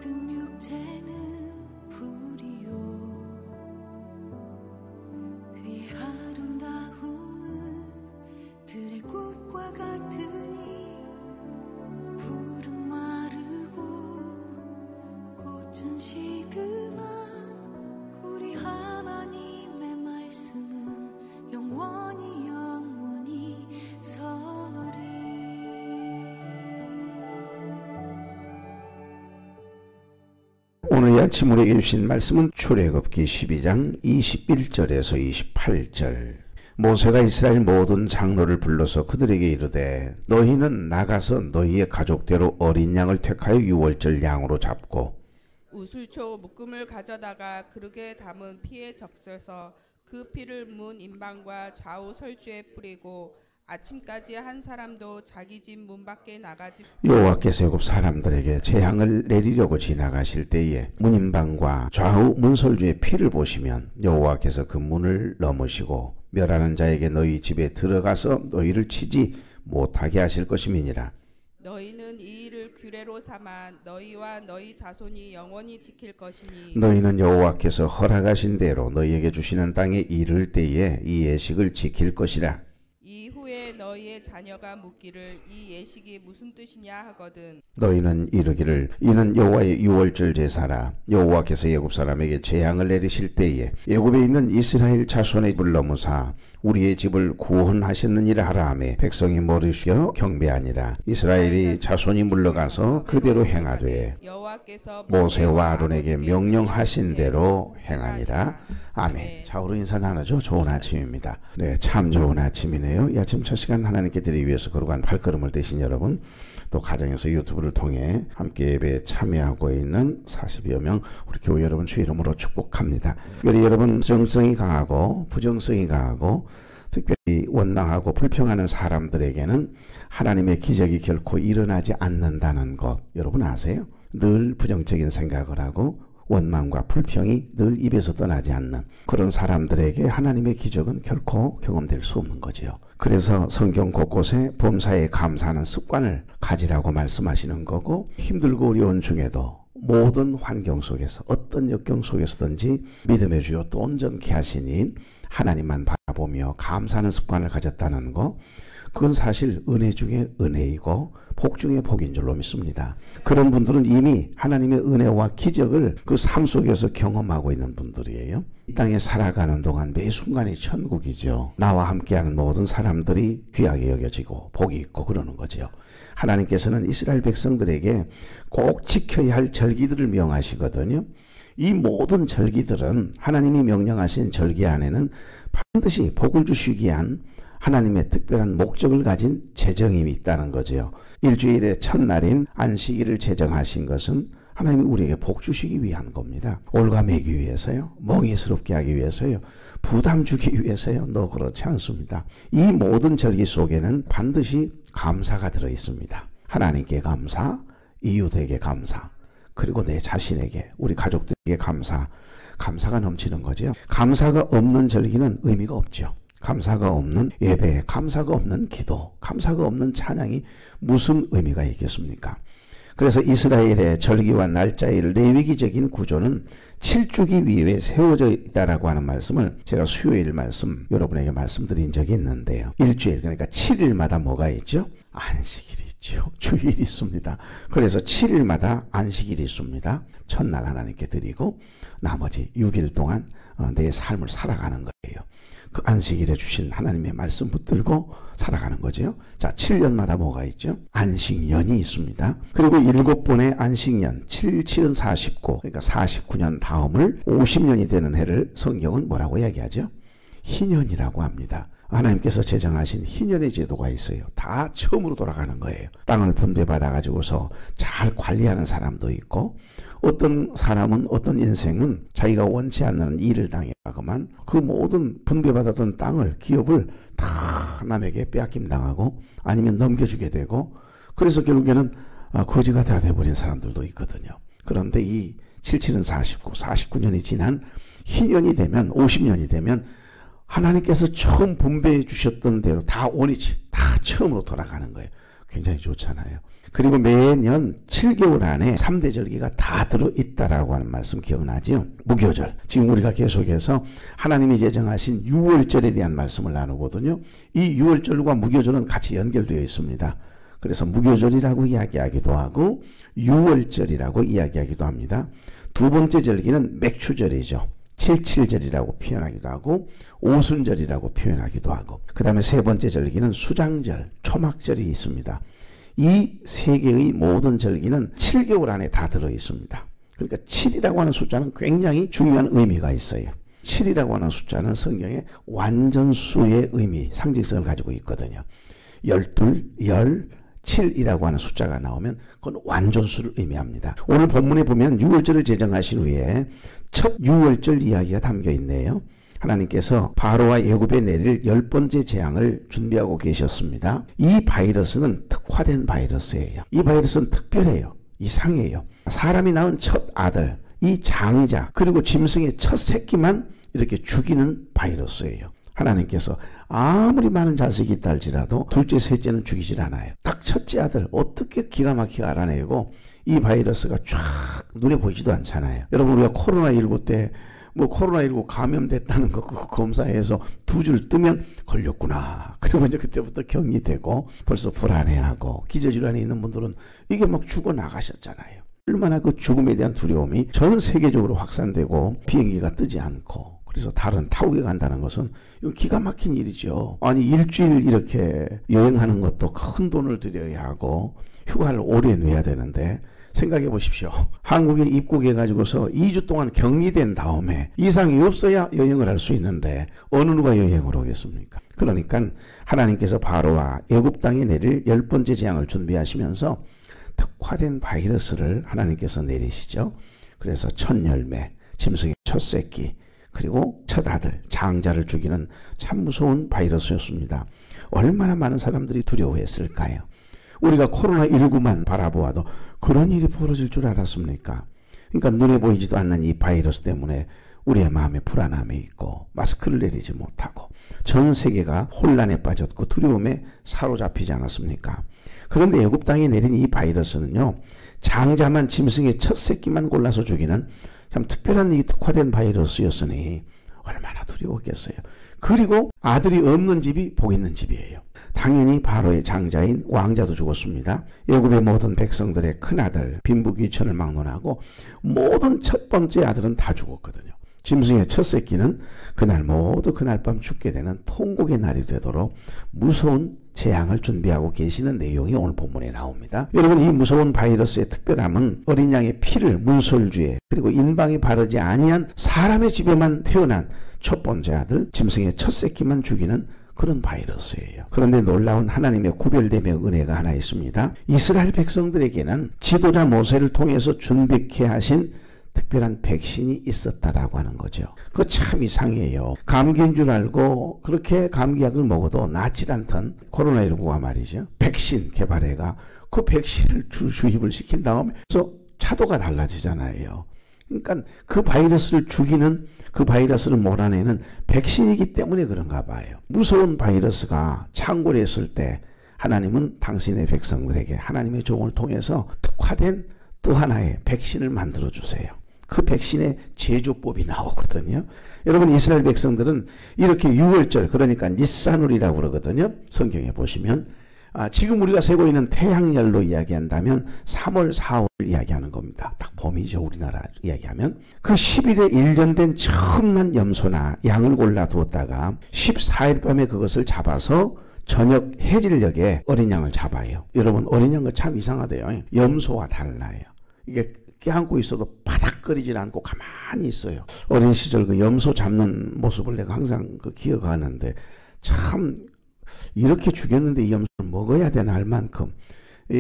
모든 육체는 불이요 그의 아름다움은 들의 꽃과 같으니 풀은 마르고 꽃은 시드나 우리 하나님의 말씀은 영원히 서리. 오늘 아침 우리에게 주신 말씀은 출애굽기 12장 21절에서 28절. 모세가 이스라엘 모든 장로를 불러서 그들에게 이르되 너희는 나가서 너희의 가족대로 어린 양을 택하여 유월절 양으로 잡고 우슬초 묶음을 가져다가 그릇에 담은 피에 적셔서 그 피를 문 임방과 좌우 설주에 뿌리고 아침까지 한 사람도 자기 집 문 밖에 나가지. 여호와께서 애굽 사람들에게 재앙을 내리려고 지나가실 때에 문임방과 좌우 문설주의 피를 보시면 여호와께서 그 문을 넘으시고 멸하는 자에게 너희 집에 들어가서 너희를 치지 못하게 하실 것임이니라. 너희는 이 일을 규례로 삼아 너희와 너희 자손이 영원히 지킬 것이니 너희는 여호와께서 허락하신 대로 너희에게 주시는 땅에 이를 때에 이 예식을 지킬 것이라. 이후에 너희의 자녀가 묻기를 이 예식이 무슨 뜻이냐 하거든 너희는 이르기를 이는 여호와의 유월절 제사라. 여호와께서 애굽 사람에게 재앙을 내리실 때에 애굽에 있는 이스라엘 자손의 집을 넘으사 우리의 집을 구원하셨느니라 하라 하매 백성이 모르시어 경배하니라. 이스라엘이 자손이 물러가서 그대로 행하되 여호와께서 모세와 아론에게 명령하신 대로 행하니라. 아멘. 자, 우리 인사 나누죠. 좋은 아침입니다. 네, 참 좋은 아침이네요. 이 아침 첫 시간 하나님께 드리기 위해서 걸어간 발걸음을 떼신 여러분, 또 가정에서 유튜브를 통해 함께 예배에 참여하고 있는 40여 명 우리 교회 여러분 주 이름으로 축복합니다. 특별히 여러분 정성이 강하고 부정성이 강하고 특별히 원망하고 불평하는 사람들에게는 하나님의 기적이 결코 일어나지 않는다는 것 여러분 아세요? 늘 부정적인 생각을 하고 원망과 불평이 늘 입에서 떠나지 않는 그런 사람들에게 하나님의 기적은 결코 경험될 수 없는 거지요. 그래서 성경 곳곳에 범사에 감사하는 습관을 가지라고 말씀하시는 거고, 힘들고 어려운 중에도 모든 환경 속에서 어떤 역경 속에서든지 믿음의 주요 또 온전케 하시니 하나님만 바라보며 감사하는 습관을 가졌다는 거, 그건 사실 은혜 중에 은혜이고 복 중에 복인 줄로 믿습니다. 그런 분들은 이미 하나님의 은혜와 기적을 그 삶 속에서 경험하고 있는 분들이에요. 이 땅에 살아가는 동안 매 순간이 천국이죠. 나와 함께하는 모든 사람들이 귀하게 여겨지고 복이 있고 그러는 거죠. 하나님께서는 이스라엘 백성들에게 꼭 지켜야 할 절기들을 명하시거든요. 이 모든 절기들은 하나님이 명령하신 절기 안에는 반드시 복을 주시기 위한 하나님의 특별한 목적을 가진 제정임이 있다는 거죠. 일주일의 첫날인 안식일을 제정하신 것은 하나님이 우리에게 복 주시기 위한 겁니다. 올가매기 위해서요. 멍해스럽게 하기 위해서요. 부담 주기 위해서요. 그렇지 않습니다. 이 모든 절기 속에는 반드시 감사가 들어있습니다. 하나님께 감사, 이웃에게 감사, 그리고 내 자신에게, 우리 가족들에게 감사가 넘치는 거죠. 감사가 없는 절기는 의미가 없죠. 감사가 없는 예배, 감사가 없는 기도, 감사가 없는 찬양이 무슨 의미가 있겠습니까? 그래서 이스라엘의 절기와 날짜일 레위기적인 구조는 7주기 위에 세워져 있다라고 하는 말씀을 제가 수요일 말씀 여러분에게 말씀드린 적이 있는데요. 일주일, 그러니까 7일마다 뭐가 있죠? 안식일이 있죠. 주일이 있습니다. 그래서 7일마다 안식일이 있습니다. 첫날 하나님께 드리고 나머지 6일 동안 내 삶을 살아가는 거예요. 그 안식일에 주신 하나님의 말씀 붙들고 살아가는 거죠. 자, 7년마다 뭐가 있죠? 안식년이 있습니다. 그리고 7번의 안식년, 7은 49, 그러니까 49년 다음을 50년이 되는 해를 성경은 뭐라고 이야기하죠? 희년이라고 합니다. 하나님께서 제정하신 희년의 제도가 있어요. 다 처음으로 돌아가는 거예요. 땅을 분배받아가지고서 잘 관리하는 사람도 있고, 어떤 사람은, 어떤 인생은 자기가 원치 않는 일을 당해가고만 그 모든 분배받았던 땅을, 기업을 다 남에게 빼앗김 당하고 아니면 넘겨주게 되고, 그래서 결국에는 거지가 다 돼버린 사람들도 있거든요. 그런데 이 77은 49, 49년이 지난 희년이 되면, 50년이 되면 하나님께서 처음 분배해 주셨던 대로 다 원위치, 다 처음으로 돌아가는 거예요. 굉장히 좋잖아요. 그리고 매년 7개월 안에 3대 절기가 다 들어있다라고 하는 말씀 기억나죠? 무교절. 지금 우리가 계속해서 하나님이 제정하신 6월절에 대한 말씀을 나누거든요. 이 6월절과 무교절은 같이 연결되어 있습니다. 그래서 무교절이라고 이야기하기도 하고 6월절이라고 이야기하기도 합니다. 두 번째 절기는 맥추절이죠. 77절이라고 표현하기도 하고 오순절이라고 표현하기도 하고, 그 다음에 세 번째 절기는 수장절, 초막절이 있습니다. 이 세 개의 모든 절기는 7개월 안에 다 들어있습니다. 그러니까 7이라고 하는 숫자는 굉장히 중요한 의미가 있어요. 7이라고 하는 숫자는 성경에 완전수의 의미, 상징성을 가지고 있거든요. 12, 7이라고 하는 숫자가 나오면 그건 완전수를 의미합니다. 오늘 본문에 보면 6월절을 제정하신 후에 첫 6월절 이야기가 담겨 있네요. 하나님께서 바로와 애굽에 내릴 10번째 재앙을 준비하고 계셨습니다. 이 바이러스는 특화된 바이러스예요. 이 바이러스는 특별해요. 이상해요. 사람이 낳은 첫 아들, 이 장자, 그리고 짐승의 첫 새끼만 이렇게 죽이는 바이러스예요. 하나님께서 아무리 많은 자식이 있다 할지라도 둘째, 셋째는 죽이질 않아요. 딱 첫째 아들 어떻게 기가 막히게 알아내고 이 바이러스가 쫙 눈에 보이지도 않잖아요. 여러분, 우리가 코로나19 때 코로나19 감염됐다는 거 그거 검사해서 두 줄 뜨면 걸렸구나. 그리고 이제 그때부터 격리되고 벌써 불안해하고 기저질환이 있는 분들은 이게 막 죽어나가셨잖아요. 얼마나 그 죽음에 대한 두려움이 전 세계적으로 확산되고 비행기가 뜨지 않고, 그래서 다른 타국에 간다는 것은 이거 기가 막힌 일이죠. 아니 일주일 이렇게 여행하는 것도 큰 돈을 들여야 하고 휴가를 오래 내야 되는데, 생각해 보십시오. 한국에 입국해 가지고서 2주 동안 격리된 다음에 이상이 없어야 여행을 할 수 있는데 어느 누가 여행을 오겠습니까? 그러니까 하나님께서 바로와 애굽 땅에 내릴 10번째 재앙을 준비하시면서 특화된 바이러스를 하나님께서 내리시죠. 그래서 첫 열매, 짐승의 첫 새끼, 그리고 첫 아들, 장자를 죽이는 참 무서운 바이러스였습니다. 얼마나 많은 사람들이 두려워했을까요? 우리가 코로나19만 바라보아도 그런 일이 벌어질 줄 알았습니까? 그러니까 눈에 보이지도 않는 이 바이러스 때문에 우리의 마음에 불안함이 있고 마스크를 내리지 못하고 전 세계가 혼란에 빠졌고 두려움에 사로잡히지 않았습니까? 그런데 애굽 땅에 내린 이 바이러스는요, 장자만, 짐승의 첫 새끼만 골라서 죽이는 참 특별한 이 특화된 바이러스였으니 얼마나 두려웠겠어요. 그리고 아들이 없는 집이 복 있는 집이에요. 당연히 바로의 장자인 왕자도 죽었습니다. 애굽의 모든 백성들의 큰아들 빈부귀천을 막론하고 모든 첫 번째 아들은 다 죽었거든요. 짐승의 첫 새끼는 그날 모두 그날 밤 죽게 되는 통곡의 날이 되도록 무서운 재앙을 준비하고 계시는 내용이 오늘 본문에 나옵니다. 여러분, 이 무서운 바이러스의 특별함은 어린 양의 피를 문설주에 그리고 인방에 바르지 아니한 사람의 집에만 태어난 첫 번째 아들 짐승의 첫 새끼만 죽이는 그런 바이러스예요. 그런데 놀라운 하나님의 구별됨의 은혜가 하나 있습니다. 이스라엘 백성들에게는 지도자 모세를 통해서 준비케 하신 특별한 백신이 있었다라고 하는 거죠. 그거 참 이상해요. 감기인 줄 알고 그렇게 감기약을 먹어도 낫질 않던 코로나19가 말이죠. 백신 개발해가 그 백신을 주입을 시킨 다음에 그래서 차도가 달라지잖아요. 그러니까 그 바이러스를 죽이는, 그 바이러스를 몰아내는 백신이기 때문에 그런가 봐요. 무서운 바이러스가 창궐했을 때 하나님은 당신의 백성들에게 하나님의 종을 통해서 특화된 또 하나의 백신을 만들어 주세요. 그 백신의 제조법이 나오거든요. 여러분, 이스라엘 백성들은 이렇게 6월절, 그러니까 니산월이라고 그러거든요. 성경에 보시면 지금 우리가 세고 있는 태양열로 이야기한다면 3월, 4월 이야기하는 겁니다. 딱 봄이죠. 우리나라 이야기하면 그 10일에 1년 된 처음 난 염소나 양을 골라 두었다가 14일 밤에 그것을 잡아서 저녁 해질녘에 어린 양을 잡아요. 여러분, 어린 양은 참 이상하대요. 염소와 달라요. 이게 껴안고 있어도 바닥거리질 않고 가만히 있어요. 어린 시절 그 염소 잡는 모습을 내가 항상 기억하는데 참 이렇게 죽였는데 이 염소를 먹어야 되나 할 만큼,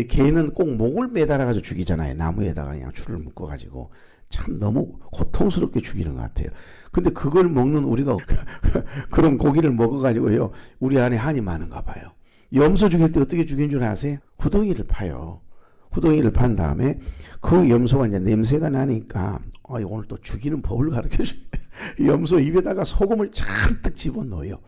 개는 꼭 목을 매달아가지고 죽이잖아요. 나무에다가 그냥 줄을 묶어가지고 참 너무 고통스럽게 죽이는 것 같아요. 근데 그걸 먹는 우리가 그런 고기를 먹어가지고요, 우리 안에 한이 많은가 봐요. 염소 죽일 때 어떻게 죽인 줄 아세요? 구덩이를 파요. 구덩이를 판 다음에 그 염소가 이제 냄새가 나니까 오늘 또 죽이는 법을 가르쳐줘요. 염소 입에다가 소금을 잔뜩 집어넣어요.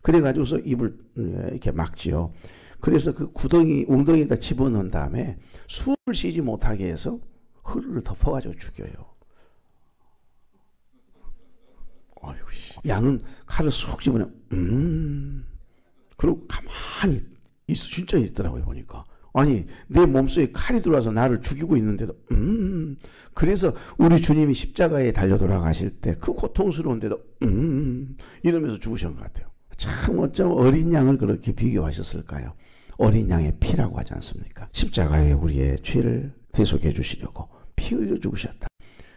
그래가지고서 입을 이렇게 막지요. 그래서 그 구덩이 웅덩이에다 집어넣은 다음에 숨을 쉬지 못하게 해서 흙을 덮어가지고 죽여요. 어이구, 양은 칼을 쑥 집어내. 그리고 가만히 진짜 있더라고요. 보니까. 아니 내 몸속에 칼이 들어와서 나를 죽이고 있는데도 그래서 우리 주님이 십자가에 달려 돌아가실 때 그 고통스러운데도 이러면서 죽으신 것 같아요. 참 어쩜 어린 양을 그렇게 비교하셨을까요? 어린 양의 피라고 하지 않습니까? 십자가에 우리의 죄를 대속해 주시려고 피 흘려 죽으셨다.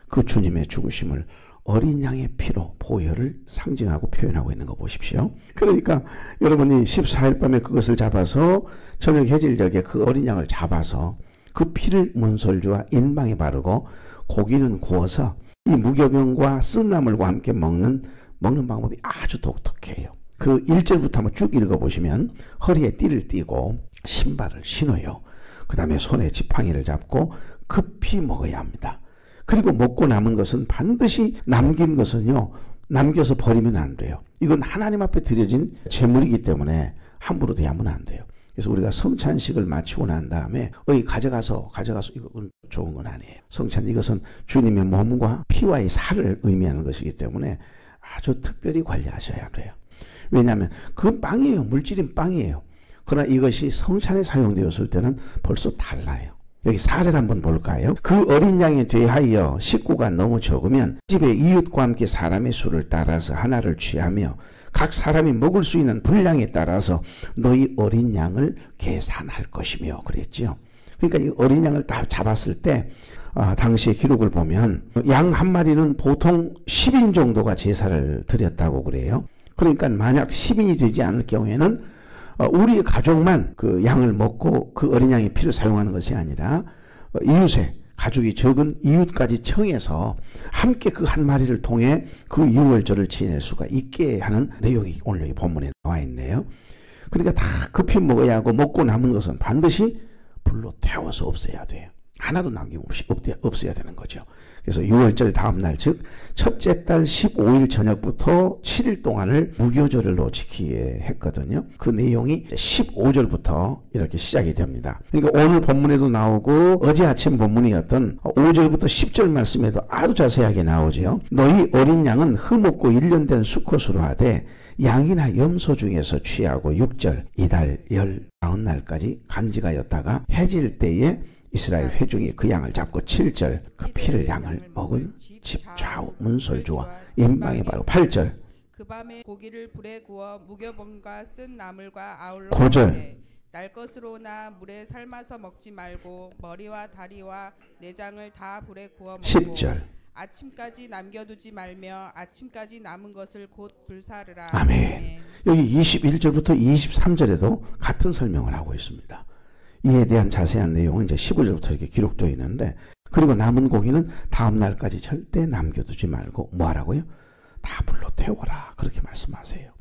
그 주님의 죽으심을 어린 양의 피로 보혈을 상징하고 표현하고 있는 거 보십시오. 그러니까 여러분이 14일 밤에 그것을 잡아서 저녁 해질녘에 그 어린 양을 잡아서 그 피를 문설주와 인방에 바르고 고기는 구워서 이 무교병과 쓴나물과 함께 먹는 방법이 아주 독특해요. 그 1절부터 한번 쭉 읽어보시면 허리에 띠를 띠고 신발을 신어요. 그 다음에 손에 지팡이를 잡고 급히 먹어야 합니다. 그리고 먹고 남은 것은 반드시 남긴 것은요, 남겨서 버리면 안 돼요. 이건 하나님 앞에 드려진 제물이기 때문에 함부로 대하면 안 돼요. 그래서 우리가 성찬식을 마치고 난 다음에 가져가서 이건 좋은 건 아니에요. 성찬 이것은 주님의 몸과 피와의 살을 의미하는 것이기 때문에 아주 특별히 관리하셔야 돼요. 왜냐하면 그건 빵이에요. 물질인 빵이에요. 그러나 이것이 성찬에 사용되었을 때는 벌써 달라요. 여기 4절 한번 볼까요? 그 어린 양에 대하여 식구가 너무 적으면 집에 이웃과 함께 사람의 수를 따라서 하나를 취하며 각 사람이 먹을 수 있는 분량에 따라서 너희 어린 양을 계산할 것이며 그랬죠. 그러니까 이 어린 양을 다 잡았을 때 당시의 기록을 보면 양 한 마리는 보통 10인 정도가 제사를 드렸다고 그래요. 그러니까 만약 10인이 되지 않을 경우에는 우리 가족만 그 양을 먹고 그 어린 양의 피를 사용하는 것이 아니라 이웃의 가족이 적은 이웃까지 청해서 함께 그 한 마리를 통해 그 유월절을 지낼 수가 있게 하는 내용이 오늘 여기 본문에 나와 있네요. 그러니까 다 급히 먹어야 하고 먹고 남은 것은 반드시 불로 태워서 없애야 돼요. 하나도 남김없이 없어야 되는 거죠. 그래서 6월절 다음 날 즉 첫째 달 15일 저녁부터 7일 동안을 무교절로 지키게 했거든요. 그 내용이 15절부터 이렇게 시작이 됩니다. 그러니까 오늘 본문에도 나오고 어제 아침 본문이었던 5절부터 10절 말씀에도 아주 자세하게 나오죠. 너희 어린 양은 흠없고 1년 된 수컷으로 하되 양이나 염소 중에서 취하고 6절 이달 19날까지 간직하였다가 해질 때에 이스라엘 회중이 그 양을 잡고 7절 그 피를 양을 먹은 집 좌우 문설주와 인방에 바로 8절 그 밤에 고기를 불에 구워 무교병과 쓴 나물과 아울러 9절 날 것으로나 물에 삶아서 먹지 말고 머리와 다리와 내장을 다 불에 구워 먹고 10절 아침까지 남겨두지 말며 아침까지 남은 것을 곧 불사르라. 아멘. 여기 21절부터 23절에도 같은 설명을 하고 있습니다. 이에 대한 자세한 내용은 이제 15절부터 이렇게 기록되어 있는데 그리고 남은 고기는 다음 날까지 절대 남겨두지 말고 뭐 하라고요? 다 불로 태워라 그렇게 말씀하세요.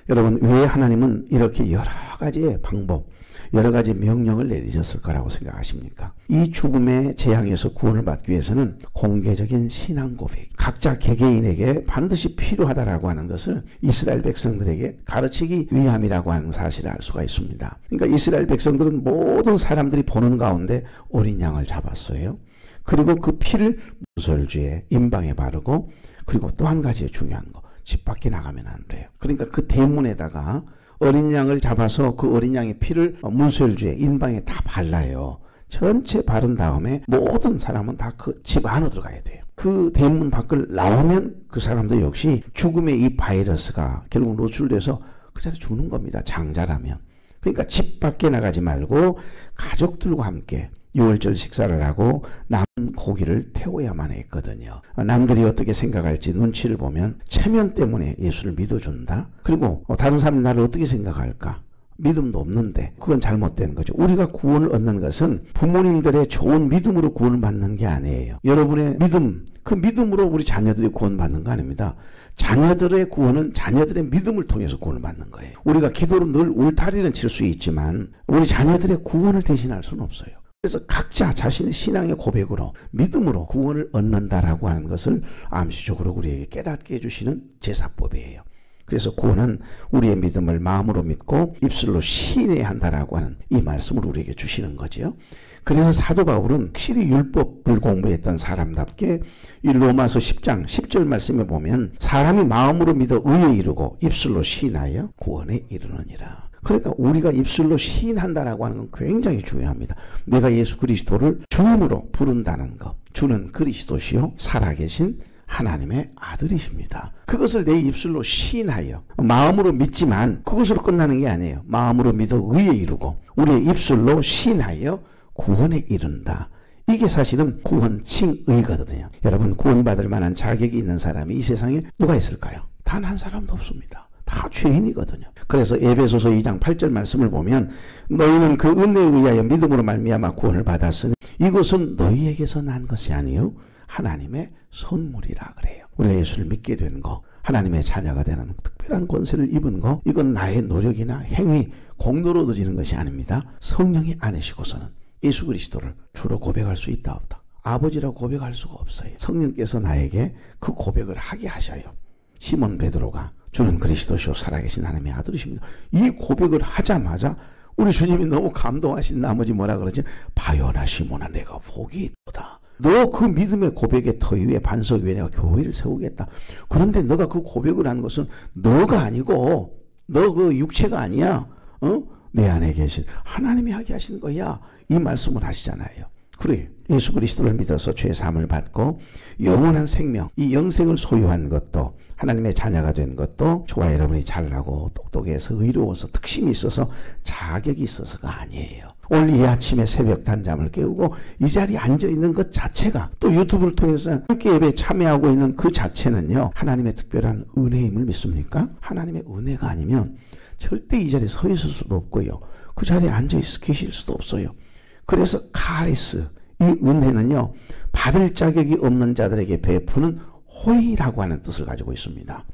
여러분 왜 하나님은 이렇게 여러 가지의 방법 여러 가지 명령을 내리셨을 거라고 생각하십니까? 이 죽음의 재앙에서 구원을 받기 위해서는 공개적인 신앙 고백, 각자 개개인에게 반드시 필요하다라고 하는 것을 이스라엘 백성들에게 가르치기 위함이라고 하는 사실을 알 수가 있습니다. 그러니까 이스라엘 백성들은 모든 사람들이 보는 가운데 어린 양을 잡았어요. 그리고 그 피를 무설주에 인방에 바르고 그리고 또 한 가지 중요한 거, 집 밖에 나가면 안 돼요. 그러니까 그 대문에다가 어린 양을 잡아서 그 어린 양의 피를 문설주에 인방에 다 발라요. 전체 바른 다음에 모든 사람은 다 그 집 안으로 들어가야 돼요. 그 대문 밖을 나오면 그 사람도 역시 죽음의 이 바이러스가 결국 노출돼서 그 자리에 죽는 겁니다. 장자라면. 그러니까 집 밖에 나가지 말고 가족들과 함께 6월절 식사를 하고 남은 고기를 태워야만 했거든요. 남들이 어떻게 생각할지 눈치를 보면 체면 때문에 예수를 믿어준다. 그리고 다른 사람이 나를 어떻게 생각할까? 믿음도 없는데 그건 잘못된 거죠. 우리가 구원을 얻는 것은 부모님들의 좋은 믿음으로 구원을 받는 게 아니에요. 여러분의 믿음, 그 믿음으로 우리 자녀들이 구원받는 거 아닙니다. 자녀들의 구원은 자녀들의 믿음을 통해서 구원을 받는 거예요. 우리가 기도로 늘 울타리는 칠 수 있지만 우리 자녀들의 구원을 대신할 수는 없어요. 그래서 각자 자신의 신앙의 고백으로 믿음으로 구원을 얻는다라고 하는 것을 암시적으로 우리에게 깨닫게 해주시는 제사법이에요. 그래서 구원은 우리의 믿음을 마음으로 믿고 입술로 시인해야 한다라고 하는 이 말씀을 우리에게 주시는 거죠. 그래서 사도 바울은 확실히 율법을 공부했던 사람답게 이 로마서 10장 10절 말씀에 보면 사람이 마음으로 믿어 의에 이르고 입술로 시인하여 구원에 이르느니라. 그러니까 우리가 입술로 시인한다라고 하는 건 굉장히 중요합니다. 내가 예수 그리스도를 주님으로 부른다는 것. 주는 그리스도시요 살아계신 하나님의 아들이십니다. 그것을 내 입술로 시인하여 마음으로 믿지만 그것으로 끝나는 게 아니에요. 마음으로 믿어 의에 이르고 우리의 입술로 시인하여 구원에 이른다. 이게 사실은 구원칭의거든요. 여러분 구원받을 만한 자격이 있는 사람이 이 세상에 누가 있을까요? 단 한 사람도 없습니다. 다 죄인이거든요. 그래서 에베소서 2장 8절 말씀을 보면 너희는 그 은혜에 의하여 믿음으로 말미암아 구원을 받았으니 이것은 너희에게서 난 것이 아니요 하나님의 선물이라 그래요. 우리가 예수를 믿게 된 거, 하나님의 자녀가 되는 특별한 권세를 입은 거, 이건 나의 노력이나 행위, 공로로 얻어지는 것이 아닙니다. 성령이 안으시고서는 예수 그리스도를 주로 고백할 수 있다 없다. 아버지라고 고백할 수가 없어요. 성령께서 나에게 그 고백을 하게 하셔요. 시몬 베드로가 주는 그리스도시요 살아계신 하나님의 아들이십니다. 이 고백을 하자마자 우리 주님이 너무 감동하신 나머지 뭐라 그러지? 바요나 시몬아 내가 복이 있도다. 너 그 믿음의 고백의 터 위에 반석 위에 내가 교회를 세우겠다. 그런데 너가 그 고백을 한 것은 너가 아니고 너 그 육체가 아니야. 내 안에 계신 하나님이 하게 하시는 거야. 이 말씀을 하시잖아요. 그래 예수 그리스도를 믿어서 죄 사함을 받고 영원한 생명, 이 영생을 소유한 것도 하나님의 자녀가 된 것도 저와 여러분이 잘나고 똑똑해서 의로워서 특심이 있어서 자격이 있어서가 아니에요. 오늘 이 아침에 새벽 단잠을 깨우고 이 자리에 앉아있는 것 자체가 또 유튜브를 통해서 함께 예배에 참여하고 있는 그 자체는요. 하나님의 특별한 은혜임을 믿습니까? 하나님의 은혜가 아니면 절대 이 자리에 서 있을 수도 없고요. 그 자리에 앉아 계실 수도 없어요. 그래서 카리스, 이 은혜는요. 받을 자격이 없는 자들에게 베푸는 호의라고 하는 뜻을 가지고 있습니다.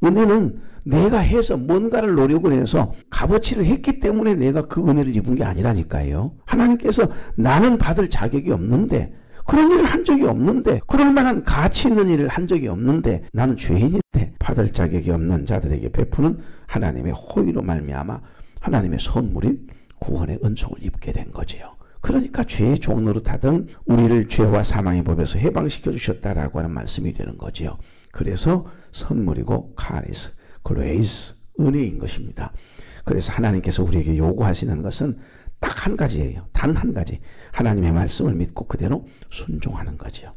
은혜는 내가 해서 뭔가를 노력을 해서 값어치를 했기 때문에 내가 그 은혜를 입은 게 아니라니까요. 하나님께서 나는 받을 자격이 없는데 그런 일을 한 적이 없는데 그럴 만한 가치 있는 일을 한 적이 없는데 나는 죄인인데 받을 자격이 없는 자들에게 베푸는 하나님의 호의로 말미암아 하나님의 선물인 구원의 은총을 입게 된 거지요. 그러니까 죄의 종로로 타던 우리를 죄와 사망의 법에서 해방시켜 주셨다라고 하는 말씀이 되는 거지요. 그래서 선물이고 카리스, 그레이스, 은혜인 것입니다. 그래서 하나님께서 우리에게 요구하시는 것은 딱 한 가지예요. 단 한 가지. 하나님의 말씀을 믿고 그대로 순종하는 거지요.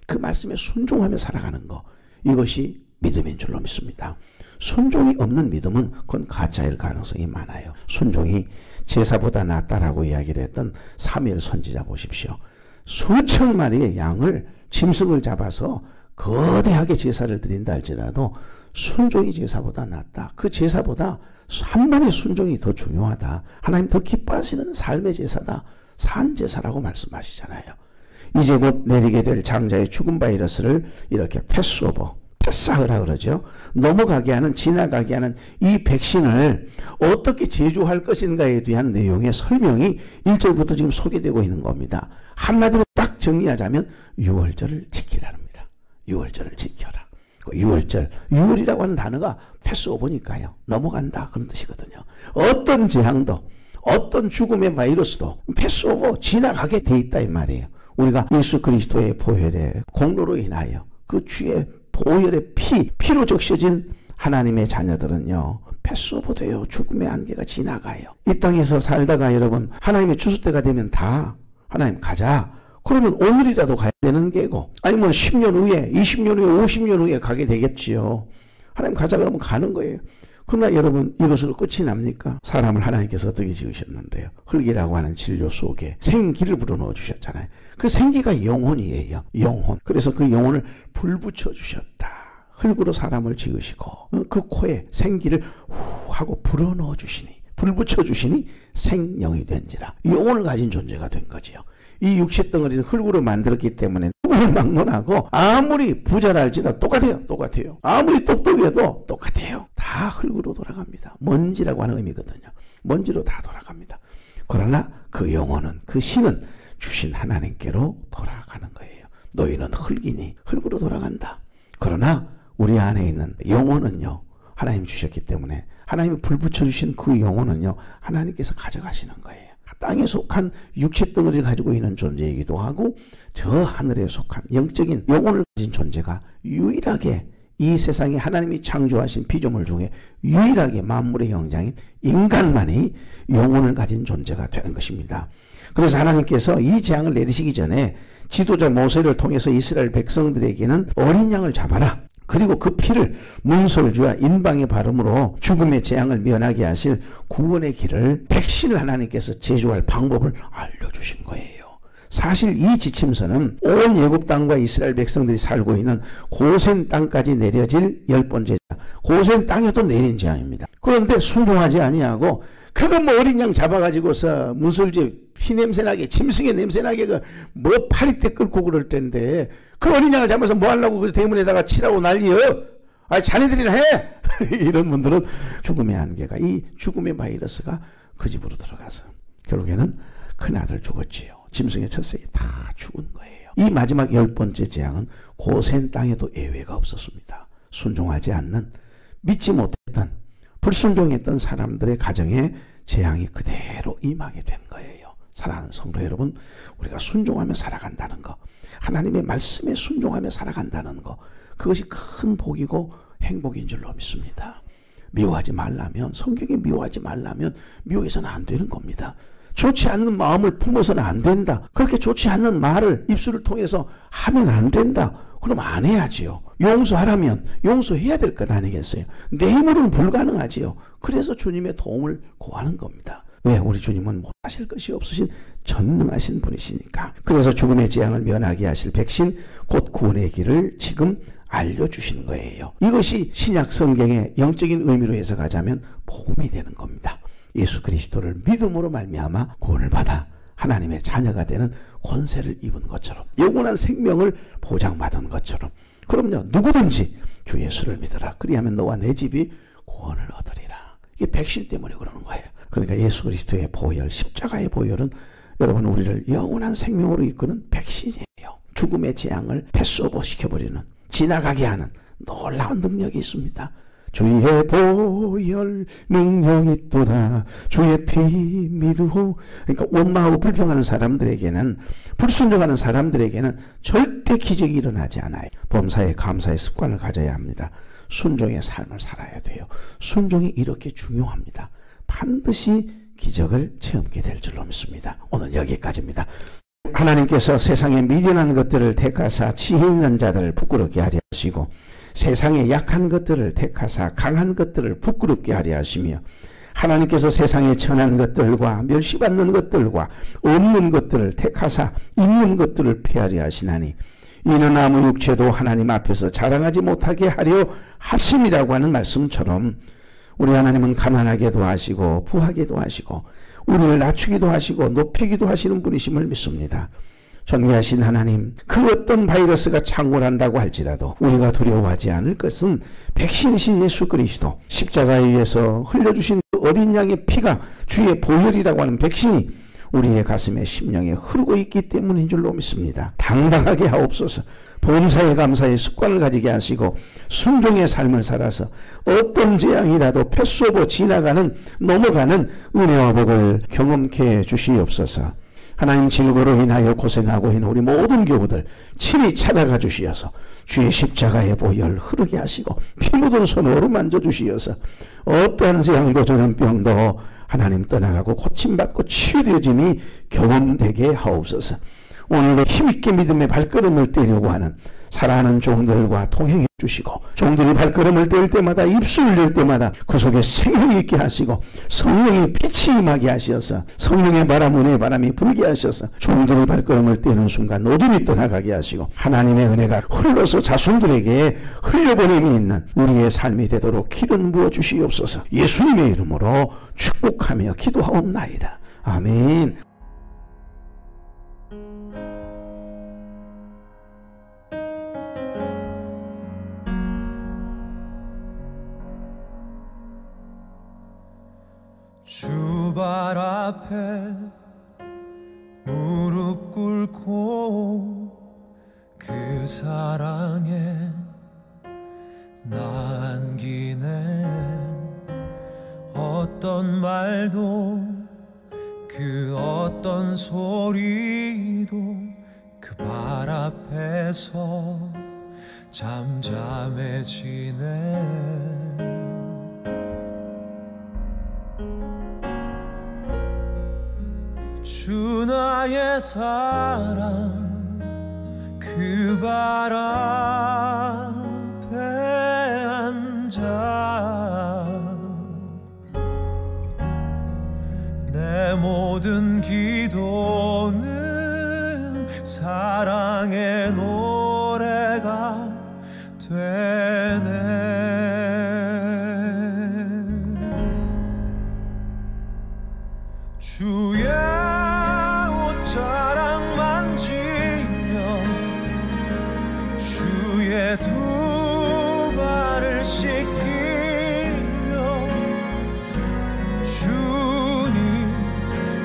그 말씀에 순종하며 살아가는 거. 이것이 믿음인 줄로 믿습니다. 순종이 없는 믿음은 그건 가짜일 가능성이 많아요. 순종이 제사보다 낫다라고 이야기를 했던 사무엘 선지자 보십시오. 수천 마리의 양을 짐승을 잡아서 거대하게 제사를 드린다 할지라도 순종이 제사보다 낫다. 그 제사보다 한 번의 순종이 더 중요하다. 하나님 더 기뻐하시는 삶의 제사다. 산제사라고 말씀하시잖아요. 이제 곧 내리게 될 장자의 죽음 바이러스를 이렇게 패스오버, 패스하라 그러죠. 넘어가게 하는, 지나가게 하는 이 백신을 어떻게 제조할 것인가에 대한 내용의 설명이 1절부터 지금 소개되고 있는 겁니다. 한마디로 딱 정리하자면 6월절을 지키라랍니다. 6월절을 지켜라. 6월절, 6월이라고 하는 단어가 패스오버니까요. 넘어간다 그런 뜻이거든요. 어떤 재앙도 어떤 죽음의 바이러스도 패스오버 지나가게 돼 있다 이 말이에요. 우리가 예수 그리스도의 보혈의 공로로 인하여 그 주의 보혈의 피로 적셔진 하나님의 자녀들은요. 패스오버 돼요. 죽음의 안개가 지나가요. 이 땅에서 살다가 여러분 하나님의 추수 때가 되면 다 하나님 가자. 그러면 오늘이라도 가야 되는 게고 아니면 10년 후에 20년 후에 50년 후에 가게 되겠지요. 하나님 가자 그러면 가는 거예요. 그러나 여러분 이것으로 끝이 납니까? 사람을 하나님께서 어떻게 지으셨는데요? 흙이라고 하는 진료 속에 생기를 불어넣어 주셨잖아요. 그 생기가 영혼이에요. 영혼. 그래서 그 영혼을 불 붙여 주셨다. 흙으로 사람을 지으시고 그 코에 생기를 후 하고 불어넣어 주시니 불 붙여 주시니 생명이 된지라. 영혼을 가진 존재가 된 거지요. 이 육체 덩어리는 흙으로 만들었기 때문에 누구를 막론하고 아무리 부자랄지라도 똑같아요. 아무리 똑똑해도 똑같아요. 다 흙으로 돌아갑니다. 먼지라고 하는 의미거든요. 먼지로 다 돌아갑니다. 그러나 그 영혼은 그 신은 주신 하나님께로 돌아가는 거예요. 너희는 흙이니 흙으로 돌아간다. 그러나 우리 안에 있는 영혼은요. 하나님 주셨기 때문에 하나님이 불 붙여주신 그 영혼은요, 하나님께서 가져가시는 거예요. 땅에 속한 육체 덩어리를 가지고 있는 존재이기도 하고 저 하늘에 속한 영적인 영혼을 가진 존재가 유일하게 이 세상에 하나님이 창조하신 피조물 중에 유일하게 만물의 영장인 인간만이 영혼을 가진 존재가 되는 것입니다. 그래서 하나님께서 이 재앙을 내리시기 전에 지도자 모세를 통해서 이스라엘 백성들에게는 어린 양을 잡아라. 그리고 그 피를 문설주와 인방의 발음으로 죽음의 재앙을 면하게 하실 구원의 길을, 백신을 하나님께서 제조할 방법을 알려주신 거예요. 사실 이 지침서는 온 애굽 땅과 이스라엘 백성들이 살고 있는 고센 땅까지 내려질 10번째 재앙, 고센 땅에도 내린 재앙입니다. 그런데 순종하지 아니하고 그거 뭐 어린 양 잡아가지고서 문설주에 피 냄새나게, 짐승의 냄새나게 뭐 파리떼 끌고 그럴 텐데 그 어린 양을 잡아서 뭐 하려고 그 대문에다가 치라고 난리여? 아, 자네들이나 해! 이런 분들은 죽음의 한계가, 이 죽음의 바이러스가 그 집으로 들어가서 결국에는 큰아들 죽었지요. 짐승의 첫새끼 다 죽은 거예요. 이 마지막 10번째 재앙은 고센 땅에도 예외가 없었습니다. 순종하지 않는, 믿지 못했던, 불순종했던 사람들의 가정에 재앙이 그대로 임하게 된 거예요. 사랑하는 성도 여러분, 우리가 순종하며 살아간다는 거, 하나님의 말씀에 순종하며 살아간다는 거, 그것이 큰 복이고 행복인 줄로 믿습니다. 미워하지 말라면, 성경에 미워하지 말라면 미워해서는 안 되는 겁니다. 좋지 않는 마음을 품어서는 안 된다. 그렇게 좋지 않는 말을 입술을 통해서 하면 안 된다. 그럼 안 해야지요. 용서하라면 용서해야 될 것 아니겠어요? 내 힘으로는 불가능하지요. 그래서 주님의 도움을 구하는 겁니다. 왜? 우리 주님은 못하실 것이 없으신 전능하신 분이시니까. 그래서 죽음의 재앙을 면하게 하실 백신, 곧 구원의 길을 지금 알려주신 거예요. 이것이 신약 성경의 영적인 의미로 해석하자면 복음이 되는 겁니다. 예수 그리스도를 믿음으로 말미암아 구원을 받아 하나님의 자녀가 되는 권세를 입은 것처럼, 영원한 생명을 보장받은 것처럼, 그럼요, 누구든지 주 예수를 믿어라. 그리하면 너와 내 집이 구원을 얻으리라. 이게 백신 때문에 그러는 거예요. 그러니까 예수 그리스도의 보혈, 십자가의 보혈은 여러분 우리를 영원한 생명으로 이끄는 백신이에요. 죽음의 재앙을 패스오버 시켜버리는, 지나가게 하는 놀라운 능력이 있습니다. 주의 보혈 능력이 있도다. 주의 피 믿으오. 그러니까 원망하고 불평하는 사람들에게는, 불순종하는 사람들에게는 절대 기적이 일어나지 않아요. 범사에 감사의 습관을 가져야 합니다. 순종의 삶을 살아야 돼요. 순종이 이렇게 중요합니다. 반드시 기적을 체험하게 될 줄로 믿습니다. 오늘 여기까지입니다. 하나님께서 세상에 미련한 것들을 택하사 지혜 있는 자들을 부끄럽게 하려 하시고, 세상에 약한 것들을 택하사 강한 것들을 부끄럽게 하려 하시며, 하나님께서 세상에 천한 것들과 멸시받는 것들과 없는 것들을 택하사 있는 것들을 피하려 하시나니, 이는 아무 육체도 하나님 앞에서 자랑하지 못하게 하려 하심이라고 하는 말씀처럼, 우리 하나님은 가난하게도 하시고 부하게도 하시고 우리를 낮추기도 하시고 높이기도 하시는 분이심을 믿습니다. 존귀하신 하나님, 그 어떤 바이러스가 창궐한다고 할지라도 우리가 두려워하지 않을 것은 백신이신 예수 그리스도, 십자가에 의해서 흘려주신 어린 양의 피가, 주의 보혈이라고 하는 백신이 우리의 가슴에 심령에 흐르고 있기 때문인 줄로 믿습니다. 당당하게 하옵소서. 범사에 감사의 습관을 가지게 하시고 순종의 삶을 살아서 어떤 재앙이라도 패스오버 지나가는, 넘어가는 은혜와 복을 경험케 주시옵소서. 하나님, 질고로 인하여 고생하고 있는 우리 모든 교우들 친히 찾아가 주시어서 주의 십자가의 보혈 흐르게 하시고 피 묻은 손으로 만져주시어서 어떠한 재앙도 전염병도 하나님 떠나가고 고침받고 치유되어짐이 경험되게 하옵소서. 오늘도 힘있게 믿음의 발걸음을 떼려고 하는 사랑하는 종들과 통행해 주시고, 종들이 발걸음을 뗄 때마다, 입술을 열 때마다 그 속에 생명이 있게 하시고 성령의 빛이 임하게 하셔서 성령의 바람, 은혜의 바람이 불게 하셔서 종들이 발걸음을 떼는 순간 어둠이 떠나가게 하시고 하나님의 은혜가 흘러서 자손들에게 흘려보냄이 있는 우리의 삶이 되도록 기름 부어 주시옵소서. 예수님의 이름으로 축복하며 기도하옵나이다. 아멘. 주발 앞에 무릎 꿇고 그 사랑에 나 안기네. 어떤 말도 그 어떤 소리도 그 발 앞에서 잠잠해지네. 주 나의 사랑 그 발 앞에 앉아 내 모든 기도는 사랑의 노래가 되네. 주의 옷자락 만지며 주의 두 발을 씻기며 주님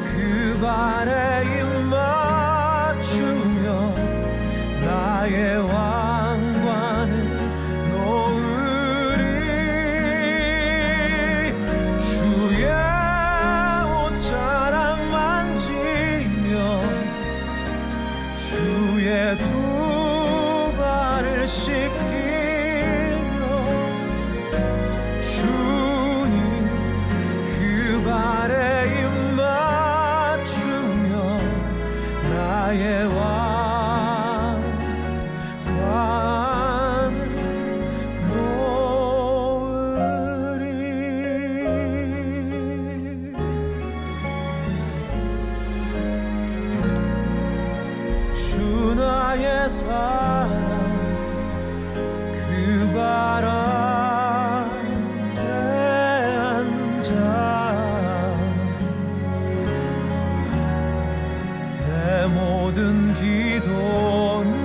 그 발에 입 맞추며 나의 왕관을 놓으리. 주의 옷자락 만지며 주의 두 발을 씻기며 주님 그 발에 입 맞추며 나의 왕관을 놓으리. 주 나의 사랑 그 발 앞에 앉아 내 모든 기도는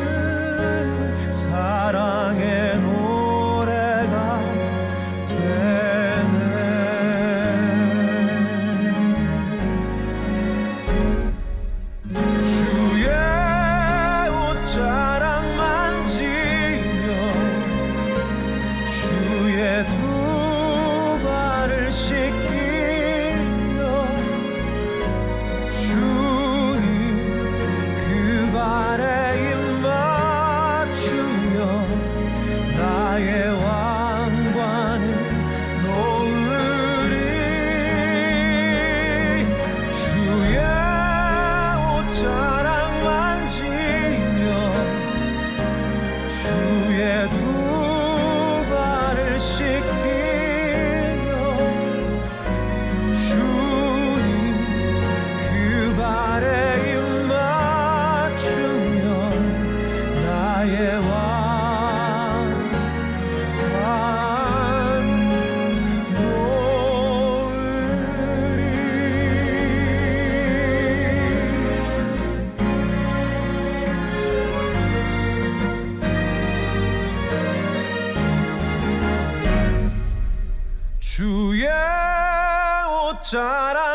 사랑의 노래가 되네. 주의 옷자락 만지며 주의 두 발을 씻기며 주님 그 발에 입 맞추며 나의 왕관을 놓으리. 주의 옷자락 만지며 주의 두 발을 씻기며 주님 그 발에 입 맞추며 나의 왕관 놓으리. 주의 옷자락